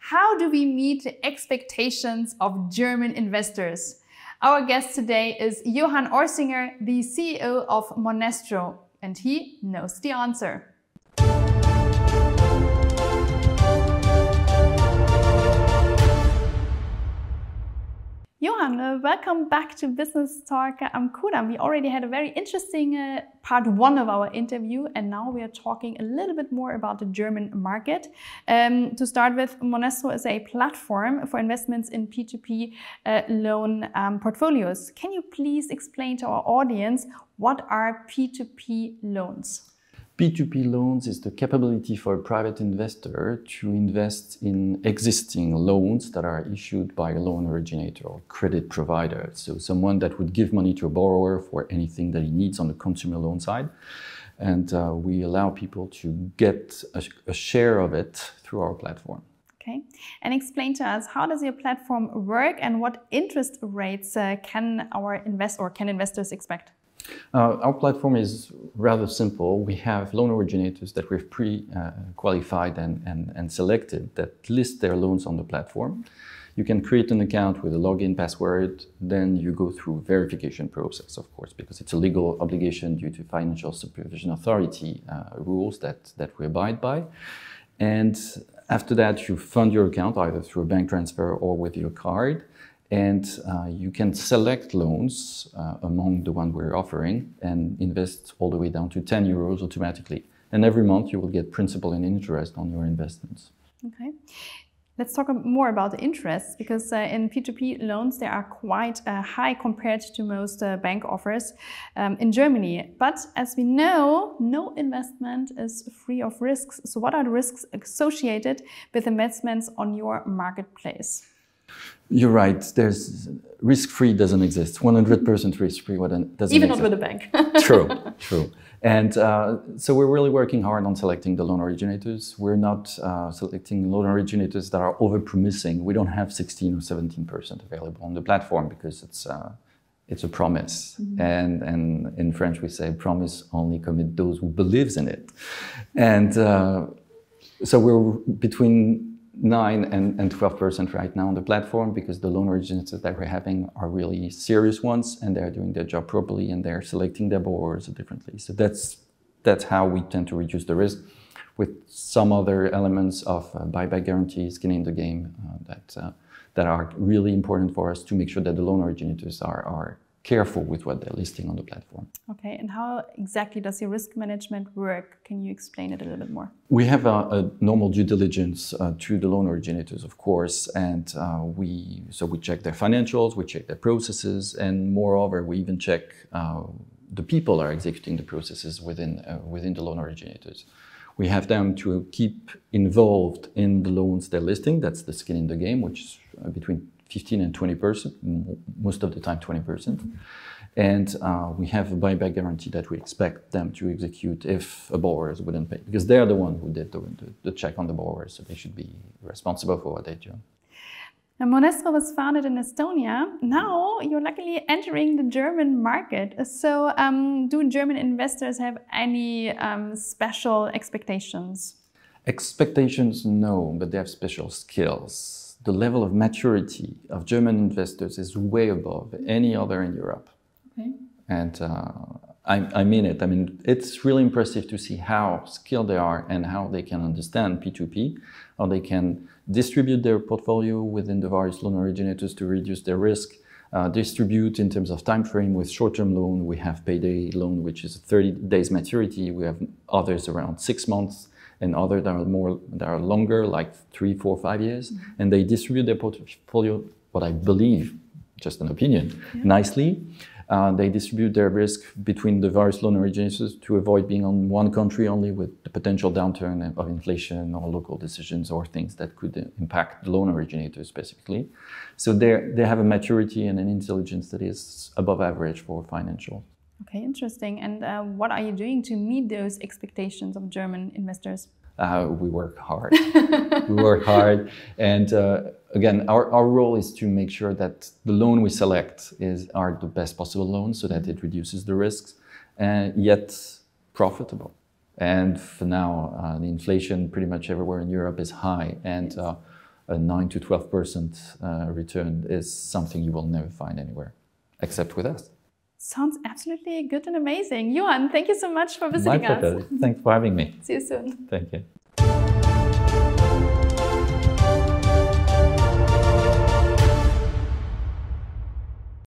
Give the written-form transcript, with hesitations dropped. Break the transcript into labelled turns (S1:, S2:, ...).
S1: How do we meet the expectations of German investors? Our guest today is Johan Orsingher, the CEO of Monestro, and he knows the answer. Johan, welcome back to Business Talk Amsterdam. We already had a very interesting part one of our interview, and now we are talking a little bit more about the German market. To start with, Monestro is a platform for investments in P2P loan portfolios. Can you please explain to our audience what are P2P loans?
S2: P2P loans is the capability for a private investor to invest in existing loans that are issued by a loan originator or credit provider. So someone that would give money to a borrower for anything that he needs on the consumer loan side. And we allow people to get a share of it through our platform.
S1: Okay, and explain to us, how does your platform work and what interest rates can investors expect?
S2: Our platform is rather simple. We have loan originators that we've pre-qualified and selected that list their loans on the platform. You can create an account with a login password, then you go through verification process, of course, because it's a legal obligation due to Financial Supervision Authority rules that we abide by. And after that, you fund your account either through a bank transfer or with your card. And you can select loans among the one we're offering and invest all the way down to 10 euros automatically. And every month you will get principal and interest on your investments.
S1: Okay. Let's talk more about the interest, because in P2P loans they are quite high compared to most bank offers in Germany. But as we know, no investment is free of risks. So what are the risks associated with investments on your marketplace?
S2: You're right. There's risk-free doesn't exist. 100% risk-free doesn't exist.
S1: Even not with a bank.
S2: True. And so we're really working hard on selecting the loan originators. We're not selecting loan originators that are over-promising. We don't have 16 or 17% available on the platform because it's a promise. Mm-hmm. And in French we say, promise only commit those who believes in it. And so we're between 9 and 12% right now on the platform because the loan originators that we're having are really serious ones and they're doing their job properly and they're selecting their borrowers differently. So that's how we tend to reduce the risk, with some other elements of buyback guarantees, skin in the game that are really important for us to make sure that the loan originators are careful with what they're listing on the platform. Okay,
S1: and how exactly does your risk management work? Can you explain it a little bit more?
S2: We have a normal due diligence to the loan originators, of course, and we check their financials, we check their processes, and moreover, we even check the people are executing the processes within the loan originators. We have them to keep involved in the loans they're listing. That's the skin in the game, which is between 15 and 20%, most of the time 20%. And we have a buyback guarantee that we expect them to execute if a borrower wouldn't pay, because they're the one who did the check on the borrower, so they should be responsible for what they do.
S1: Now, Monestro was founded in Estonia. Now you're luckily entering the German market. So do German investors have any special expectations?
S2: Expectations, no, but they have special skills. The level of maturity of German investors is way above any other in Europe. Okay. And I mean it. I mean, it's really impressive to see how skilled they are and how they can understand P2P, how they can distribute their portfolio within the various loan originators to reduce their risk, distribute in terms of time frame. With short-term loan, we have payday loan, which is 30 days maturity. We have others around 6 months. And others that are longer, like 3, 4, 5 years. Mm-hmm. And they distribute their portfolio, what I believe, just an opinion, nicely. They distribute their risk between the various loan originators to avoid being on one country only with the potential downturn of inflation or local decisions or things that could impact the loan originators specifically. So they have a maturity and an intelligence that is above average for financial.
S1: Okay, interesting. And what are you doing to meet those expectations of German investors?
S2: We work hard. We work hard. And again, our role is to make sure that the loan we select are the best possible loans so that it reduces the risks, and yet profitable. And for now, the inflation pretty much everywhere in Europe is high. And a 9 to 12% return is something you will never find anywhere, except with us.
S1: Sounds absolutely good and amazing. Johan, thank you so much for visiting us.
S2: My pleasure. Thanks for having me.
S1: See you soon.
S2: Thank you.